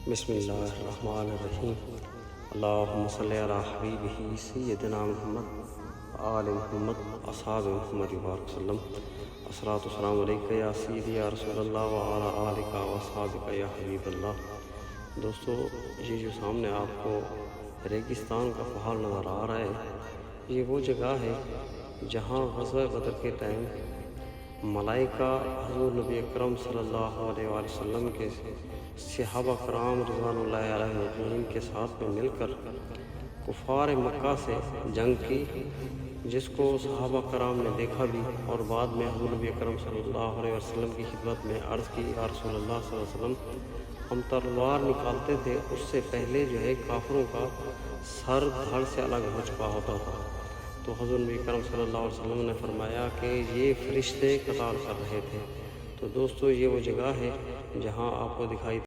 بسم اللہ الرحمن الرحیم اللہم صلی علی حبیبہ سیدنا محمد آل محمد اصحاب محمد وبارک وسلم الصلاۃ والسلام علیکہ یا سیدی یا رسول اللہ وعلی آلک و اصحابک یا حبیب اللہ۔ دوستو، یہ جو سامنے آپ کو ریگستان کا پہاڑ نظر آ رہا ہے، یہ وہ جگہ ہے جہاں غزوہ بدر کے ٹائم ملائکہ حضور نبی اکرم صلی اللہ علیہ وآلہ وسلم کے صحابہ کرام رضوان اللہ علیہ اجمعین کے ساتھ میں مل کر کفار مکہ سے جنگ کی، جس کو صحابہ کرام نے دیکھا بھی اور بعد میں حضور نبی اکرم صلی اللہ علیہ وسلم کی خدمت میں عرض کی، یا رسول اللہ صلی اللہ علیہ وسلم، ہم تلوار نکالتے تھے اس سے پہلے جو ہے کافروں کا سر دھڑ سے الگ ہو چکا ہوتا تھا۔ تو حضور نبی کرم صلی اللہ علیہ وسلم نے فرمایا کہ یہ فرشتے قتال کر رہے تھے۔ تو دوستو، یہ وہ جگہ ہے جہاں آپ کو دکھائی